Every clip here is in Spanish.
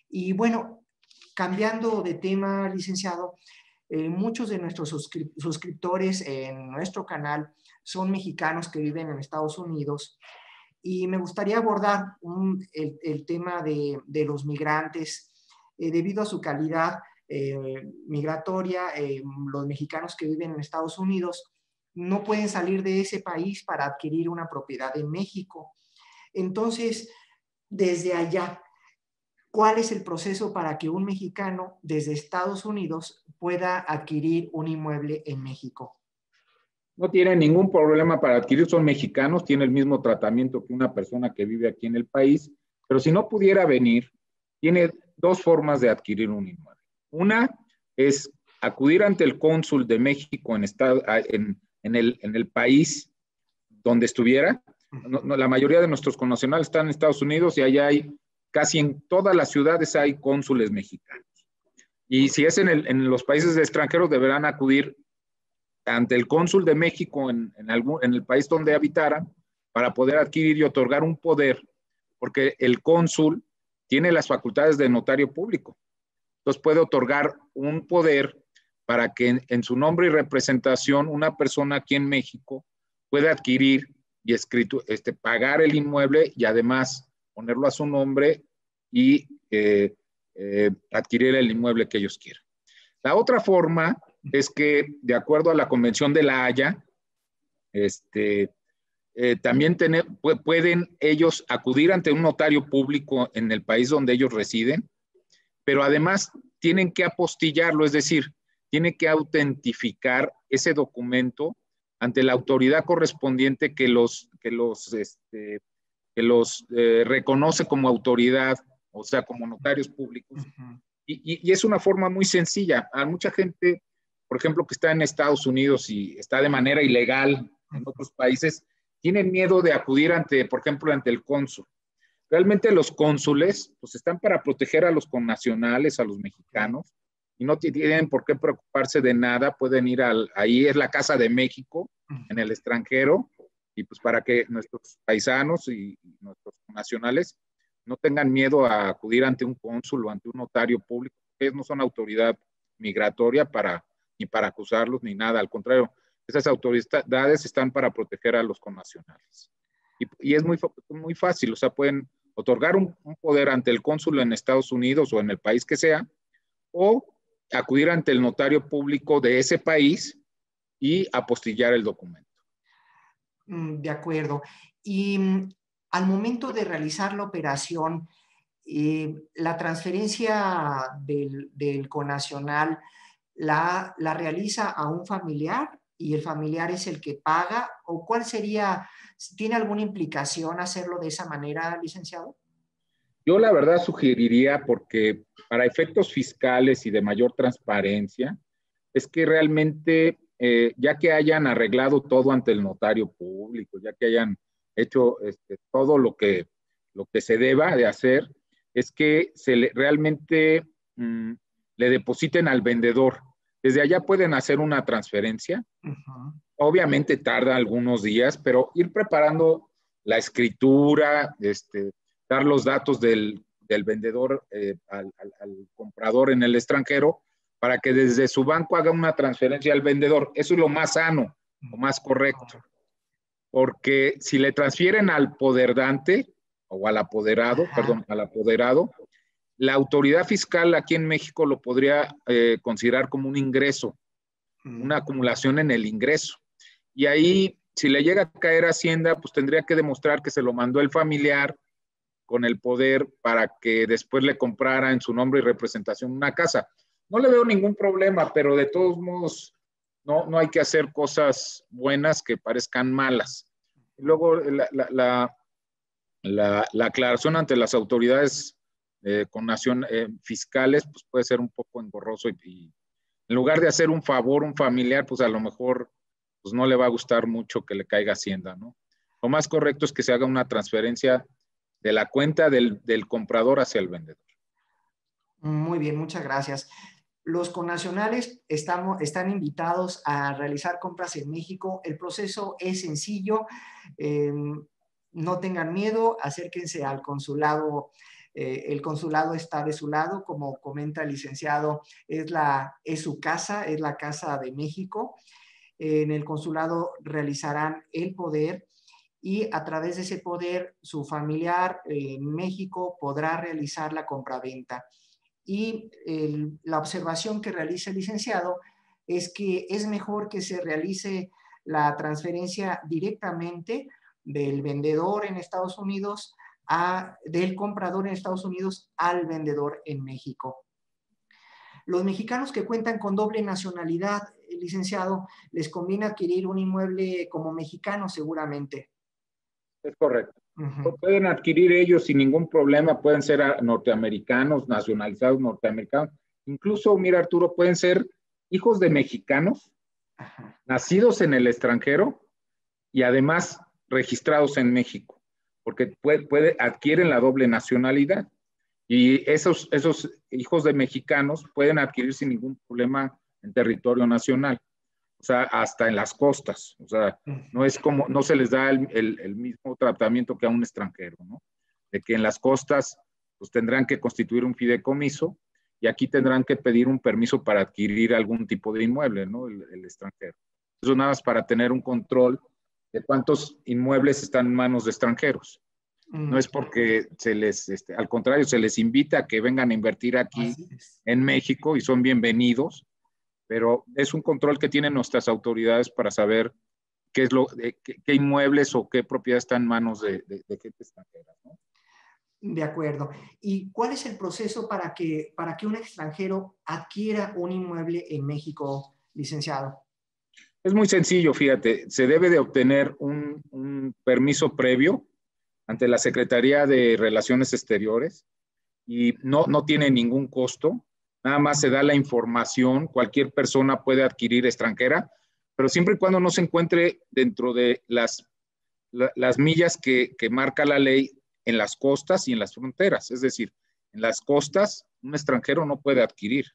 Y bueno, cambiando de tema, licenciado, muchos de nuestros suscriptores en nuestro canal son mexicanos que viven en Estados Unidos y me gustaría abordar el tema de los migrantes debido a su calidad migratoria. Los mexicanos que viven en Estados Unidos no pueden salir de ese país para adquirir una propiedad en México. Entonces, desde allá, ¿cuál es el proceso para que un mexicano desde Estados Unidos pueda adquirir un inmueble en México? No tienen ningún problema para adquirir, son mexicanos, tiene el mismo tratamiento que una persona que vive aquí en el país, pero si no pudiera venir, tiene dos formas de adquirir un inmueble. Una es acudir ante el cónsul de México en el país donde estuviera. La mayoría de nuestros connacionales están en Estados Unidos y allá hay, casi en todas las ciudades hay cónsules mexicanos. Y si es en los países extranjeros, deberán acudir ante el cónsul de México en el país donde habitaran para poder adquirir y otorgar un poder, porque el cónsul tiene las facultades de notario público. Entonces puede otorgar un poder para que en su nombre y representación una persona aquí en México pueda adquirir y pagar el inmueble y además ponerlo a su nombre y adquirir el inmueble que ellos quieran. La otra forma es que, de acuerdo a la Convención de La Haya, también pueden ellos acudir ante un notario público en el país donde ellos residen, pero además tienen que apostillarlo, es decir, tienen que autentificar ese documento ante la autoridad correspondiente que los reconoce como autoridad, o sea, como notarios públicos. Y es una forma muy sencilla. A mucha gente, por ejemplo, que está en Estados Unidos y está de manera ilegal en otros países, tienen miedo de acudir por ejemplo, ante el cónsul. Realmente los cónsules pues están para proteger a los connacionales, a los mexicanos, y no tienen por qué preocuparse de nada. Pueden ir ahí es la Casa de México, en el extranjero, y pues para que nuestros paisanos y nuestros connacionales no tengan miedo a acudir ante un cónsul o ante un notario público. Ellos no son autoridad migratoria ni para acusarlos ni nada, al contrario, esas autoridades están para proteger a los connacionales. Y es muy fácil, o sea, pueden otorgar un poder ante el cónsul en Estados Unidos o en el país que sea, o acudir ante el notario público de ese país y apostillar el documento. De acuerdo. Y al momento de realizar la operación, la transferencia del connacional la realiza a un familiar y el familiar es el que paga, o cuál sería, ¿tiene alguna implicación hacerlo de esa manera, licenciado? Yo la verdad sugeriría, porque para efectos fiscales y de mayor transparencia, es que realmente, ya que hayan arreglado todo ante el notario público, ya que hayan hecho todo lo que se deba de hacer, es que realmente le depositen al vendedor. Desde allá pueden hacer una transferencia. Obviamente tarda algunos días, pero ir preparando la escritura, dar los datos del vendedor al comprador en el extranjero, para que desde su banco haga una transferencia al vendedor. Eso es lo más sano, lo más correcto. Porque si le transfieren al poderdante o al apoderado, la autoridad fiscal aquí en México lo podría considerar como un ingreso, una acumulación en el ingreso. Y ahí, si le llega a caer Hacienda, pues tendría que demostrar que se lo mandó el familiar con el poder para que después le comprara en su nombre y representación una casa. No le veo ningún problema, pero de todos modos no hay que hacer cosas buenas que parezcan malas. Y luego la aclaración ante las autoridades fiscales pues puede ser un poco engorroso y en lugar de hacer un favor a un familiar, pues a lo mejor pues no le va a gustar mucho que le caiga Hacienda, ¿no? Lo más correcto es que se haga una transferencia de la cuenta del comprador hacia el vendedor. Muy bien, muchas gracias. Los connacionales están invitados a realizar compras en México. El proceso es sencillo. No tengan miedo, acérquense al consulado El consulado está de su lado, como comenta el licenciado, es su casa, es la Casa de México. En el consulado realizarán el poder y a través de ese poder su familiar en México podrá realizar la compraventa. Y la observación que realiza el licenciado es que es mejor que se realice la transferencia directamente del vendedor en Estados Unidos del comprador en Estados Unidos al vendedor en México. Los mexicanos que cuentan con doble nacionalidad, licenciado, les conviene adquirir un inmueble como mexicano seguramente. Es correcto. Pueden adquirir ellos sin ningún problema, pueden ser norteamericanos, nacionalizados norteamericanos. Incluso, mira Arturo, pueden ser hijos de mexicanos, nacidos en el extranjero y además registrados en México, porque adquieren la doble nacionalidad. Y esos hijos de mexicanos pueden adquirir sin ningún problema en territorio nacional. O sea, hasta en las costas. O sea, no se les da el mismo tratamiento que a un extranjero, ¿no? De que en las costas, pues tendrán que constituir un fideicomiso y aquí tendrán que pedir un permiso para adquirir algún tipo de inmueble, ¿no? El extranjero. Eso nada más para tener un control de cuántos inmuebles están en manos de extranjeros. No es porque al contrario, se les invita a que vengan a invertir aquí en México y son bienvenidos, pero es un control que tienen nuestras autoridades para saber qué inmuebles o qué propiedad está en manos de gente extranjera, ¿no? De acuerdo. ¿Y cuál es el proceso para que un extranjero adquiera un inmueble en México, licenciado? Es muy sencillo, fíjate, se debe de obtener un permiso previo ante la Secretaría de Relaciones Exteriores y no tiene ningún costo. Nada más se da la información, cualquier persona puede adquirir extranjera, pero siempre y cuando no se encuentre dentro de las millas que marca la ley en las costas y en las fronteras. Es decir, en las costas un extranjero no puede adquirir,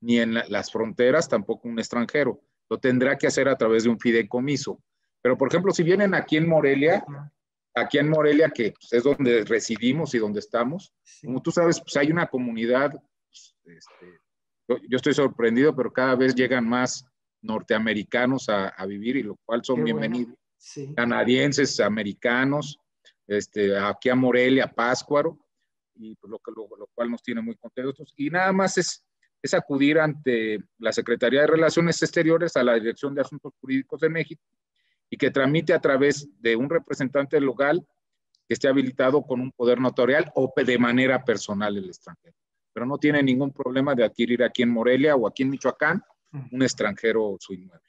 ni en las fronteras tampoco un extranjero. Lo tendrá que hacer a través de un fideicomiso. Pero, por ejemplo, si vienen aquí en Morelia, que pues, es donde residimos y donde estamos, como tú sabes, pues hay una comunidad, yo estoy sorprendido, pero cada vez llegan más norteamericanos a vivir y lo cual son bienvenidos. Bueno. Sí. Canadienses, americanos, aquí a Morelia, a Pátzcuaro, y pues, lo cual nos tiene muy contentos. Y nada más es acudir ante la Secretaría de Relaciones Exteriores, a la Dirección de Asuntos Jurídicos de México, y que tramite a través de un representante local que esté habilitado con un poder notarial o de manera personal el extranjero. Pero no tiene ningún problema de adquirir aquí en Morelia o aquí en Michoacán un extranjero su inmueble.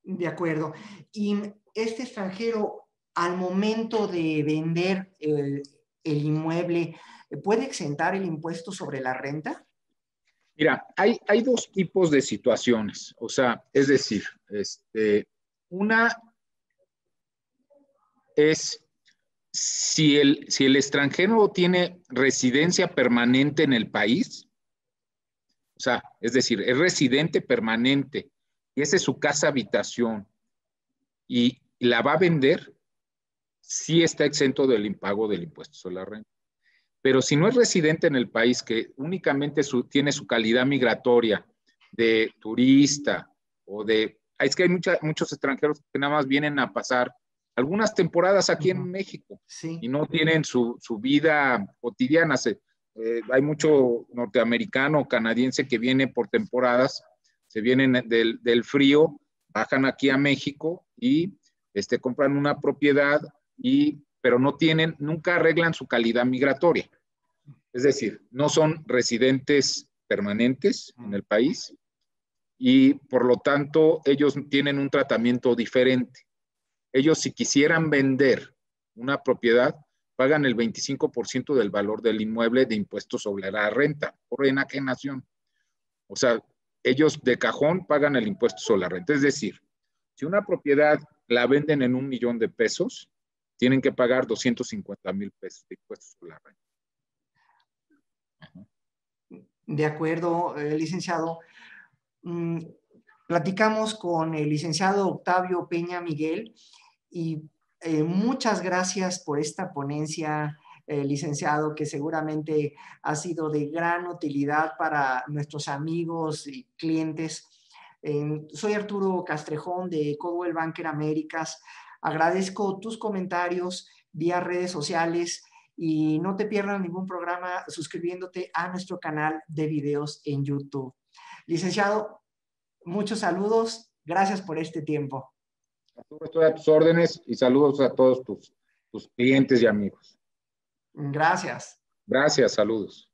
De acuerdo. Y este extranjero, al momento de vender el inmueble, ¿puede exentar el impuesto sobre la renta? Mira, hay dos tipos de situaciones. O sea, es decir, una es si el extranjero tiene residencia permanente en el país, o sea, es decir, es residente permanente y esa es su casa habitación y la va a vender, sí está exento del impago del impuesto sobre la renta. Pero si no es residente en el país, que únicamente tiene su calidad migratoria de turista o es que hay muchos extranjeros que nada más vienen a pasar algunas temporadas aquí en México y no tienen su vida cotidiana. Hay mucho norteamericano, canadiense que viene por temporadas, se vienen del frío, bajan aquí a México y compran una propiedad pero nunca arreglan su calidad migratoria. Es decir, no son residentes permanentes en el país y por lo tanto ellos tienen un tratamiento diferente. Ellos si quisieran vender una propiedad, pagan el 25% del valor del inmueble de impuestos sobre la renta por enajenación. O sea, ellos de cajón pagan el impuesto sobre la renta. Es decir, si una propiedad la venden en $1,000,000 de pesos, tienen que pagar 250,000 pesos de impuestos sobre la renta. De acuerdo, licenciado. Platicamos con el licenciado Octavio Peña Miguel y muchas gracias por esta ponencia, licenciado, que seguramente ha sido de gran utilidad para nuestros amigos y clientes. Soy Arturo Castrejón de Coldwell Banker Américas. Agradezco tus comentarios vía redes sociales y no te pierdas ningún programa suscribiéndote a nuestro canal de videos en YouTube. Licenciado, muchos saludos. Gracias por este tiempo. Arturo, estoy a tus órdenes y saludos a todos tus clientes y amigos. Gracias. Gracias, saludos.